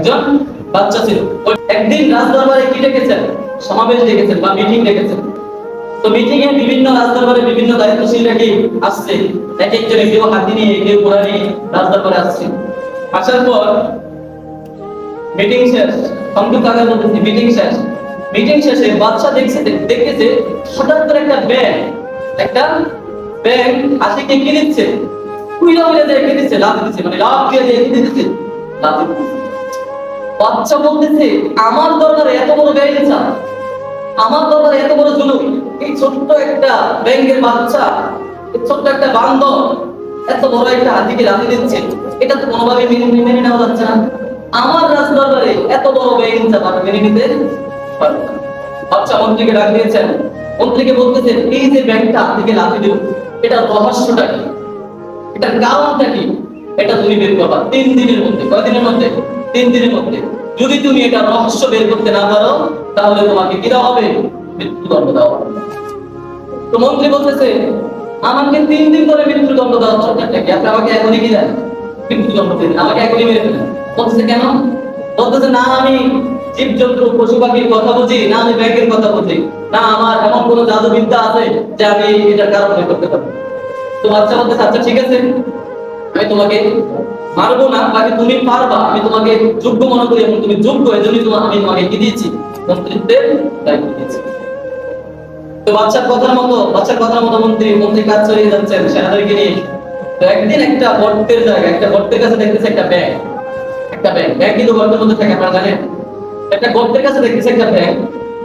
একজন বাচ্চা ছিল। একদিন রাজদরবারে কি ডেকেছেন, সমাবেশ ডেকেছেন বা মিটিং ডেকেছেন। তো মিটিং এ বিভিন্ন রাজদরবারে বিভিন্ন দায়িত্বশীলরা কি আসছে, এক একজন কেউ হাতি নিয়ে কেউ ঘোড়া নিয়ে রাজদরবারে আসছে। আসার পর মিটিং শেষ, সংযুক্ত আকার বলতেছি মিটিং শেষ। মিটিং শেষে বাচ্চা দেখতেছে হঠাৎ করে একটা ব্যাং হাতিকে কি দিচ্ছে, উইলা উইলা দিয়ে কি দিচ্ছে, লাফ দিচ্ছে, মানে লাফ দিয়ে দিয়ে কি দিচ্ছে, লাফ দিচ্ছে। বাচ্চা বলতেছে আমার দরবারে এত বড় ব্যাংক, আমার দরবারে এত বড় জুলুম, এই ছোট্ট একটা ব্যাংকের বাচ্চা, এই ছোট্ট একটা বান্দর এত বড় একটা হাতিকে লাফি দিচ্ছে, এটা তো কোনোভাবে মেনে নেওয়া যাচ্ছে না। আমার রাজ দরবারে এত বড় ব্যাংক মেনে নিতে পারবে না। বাচ্চা মন্ত্রীকে ডাক দিয়েছেন, মন্ত্রীকে বলতেছেন এই যে ব্যাংকটা হাতিকে লাফি দিল, এটা রহস্যটা কি, এটার কারণটা কি, এটা তুমি বের করবা 3 দিনের মধ্যে। কয়দিনের মধ্যে? 3 দিনের মধ্যে। যদি তুমি এটা রহস্য বের করতে না পারো তাহলে তোমাকে কি দেওয়া হবে, মৃত্যুদণ্ড দেওয়া হবে। তো মন্ত্রী বলতেছে আমাকে 3 দিন ধরে মৃত্যুদণ্ড দেওয়া দরকারটা কি, আপনি আমাকে এখনই কি দেন, মৃত্যুদণ্ড দিন, আমাকে এখনই মেরে ফেলেন। বলতেছে কেন? বলতেছে না আমি জীবজন্তু পশু পাখির কথা বুঝি না, আমি ব্যাংকের কথা বুঝি না, আমার এমন কোন জাদুবিদ্যা আছে যে আমি এটার কারণ বের করতে পারবো। তো বাচ্চা বলতেছে আচ্ছা ঠিক আছে, আমি তোমাকে মারবো না, বাকি তুমি পারবা, আমি তোমাকে যোগ্য মনে করি এবং তুমি যোগ্য, এজন্যই আমি তোমাকে কি দিয়েছি, মন্ত্রিত্বের দায়িত্ব দিয়েছি। তো বাচ্চার কথার মতো মন্ত্রী কাজ চালিয়ে যাচ্ছেন সেনাদেরকে নিয়ে। তো একদিন একটা গর্তের জায়গা, একটা গর্তের কাছে দেখতেছে একটা ব্যাংক কিন্তু গর্তের মধ্যে থাকে, আপনারা জানেন। একটা গর্তের কাছে দেখতেছে একটা ব্যাংক।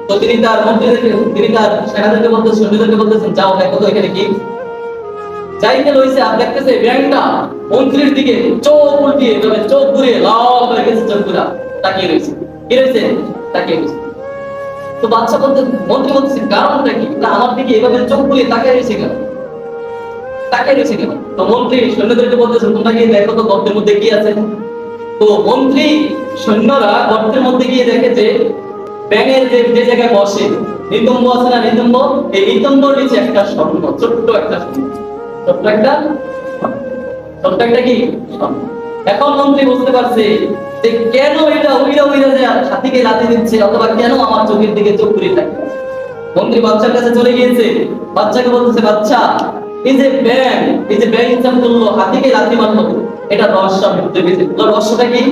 তো তিনি তার সেনাদেরকে বলতেছেন, সৈন্যদেরকে বলতেছেন যাও দেখো তো এখানে কি। যাইতে লইছে আর দেখতেছে ব্যাংকটা মন্ত্রীর দিকে চোখ উল্টিয়ে, তবে চোখ ঘুরিয়ে লাল হয়ে গেছে, চোখগুলা তাকিয়ে রয়েছে। কি রয়েছে? তাকিয়ে রয়েছে। তো মন্ত্রী বলতেছে কারণটা কি, না আমার দিকে এভাবে চোখ ঘুরিয়ে তাকিয়ে রয়েছে কেন? তো মন্ত্রী সৈন্যদেরকে বলতেছেন তোমরা গিয়ে দেখো তো গর্তের মধ্যে কি আছে। তো মন্ত্রী সৈন্যরা গর্তের মধ্যে গিয়ে দেখে যে ব্যাঙের যে জায়গায় বসে নিতম্ব আছে না, এই নিতম্বর নিচে একটা স্বর্ণ, ছোট্ট একটা কি। এখন মন্ত্রী বুঝতে পারছে যে কেন এটা উইরা যে হাতিকে লাথি দিচ্ছে, অথবা কেন আমার চোখের দিকে চোখ ঘুরিয়ে থাকে। মন্ত্রী বাচ্চার কাছে চলে গিয়েছে, বাচ্চাকে বলতেছে বাচ্চা এই যে ব্যাঙ ইনসান করলো, হাতিকে লাথি মারলো, এটা রহস্য আমি বুঝতে পেরেছি। রহস্যটা কি?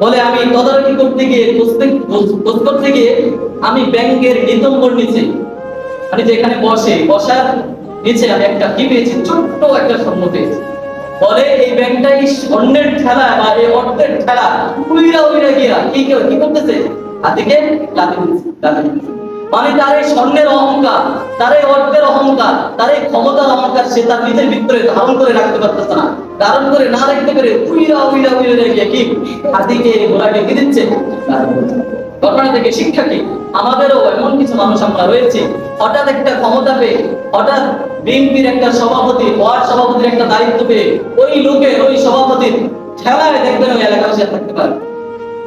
বলে আমি তদারকি করতে গিয়ে খোঁজ করতে গিয়ে আমি ব্যাংকের নিতম্বর নিচে, মানে যেখানে বসার নিচে আমি একটা কি পেয়েছি, ছোট্ট একটা স্বর্ণ পেয়েছি। বলে এই ব্যাংকটাই স্বর্ণের ঠেলা বা এই অর্থের ঠেলা উইরা গিয়া কি করতেছে, হাতিকে লাথি দিচ্ছে। মানে তার এই স্বর্ণের অহংকার, তার এই অর্থের অহংকার, তার এই ক্ষমতার অহংকার সে তার নিজের ভিতরে ধারণ করে রাখতে পারতেছে না। ধারণ করে না রাখতে পেরে উইরা গিয়ে কি হাতিকে ঘোড়াকে কি দিচ্ছে। ঘটনা থেকে শিক্ষা কি? আমাদেরও এমন কিছু মানুষ আমরা রয়েছে, হঠাৎ একটা ক্ষমতা পেয়ে, হঠাৎ বিএনপির একটা ওয়ার্ড সভাপতির একটা দায়িত্ব পেয়ে ওই সভাপতির ঠেলায় দেখবেন ওই এলাকায় সে থাকতে পারে।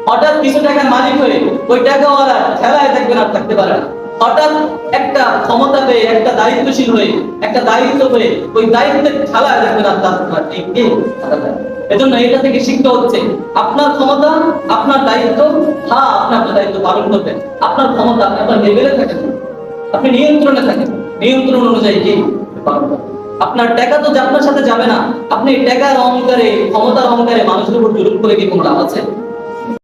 হঠাৎ কিছু টাকার মালিক হয়ে ওই টাকাওয়ালা ঠেলায় দেখবেন আর থাকতে পারে না। হঠাৎ একটা ক্ষমতা পেয়ে, একটা দায়িত্বশীল হয়ে, একটা দায়িত্ব হয়ে ওই দায়িত্বের ঠেলায় দেখবেন আর থাকতে পারে। এজন্য এটা থেকে শিক্ষা হচ্ছে আপনার ক্ষমতা, আপনার দায়িত্ব, হ্যাঁ আপনি আপনার দায়িত্ব পালন করবেন। আপনার ক্ষমতা আপনার লেভেলে থাকেন, আপনি নিয়ন্ত্রণে থাকেন, নিয়ন্ত্রণ অনুযায়ী কি পালন করবেন। আপনার টাকা তো আপনার সাথে যাবে না, আপনি টাকার অহংকারে, ক্ষমতার অহংকারে মানুষের উপর জুলুম করে কি কোনো লাভ আছে?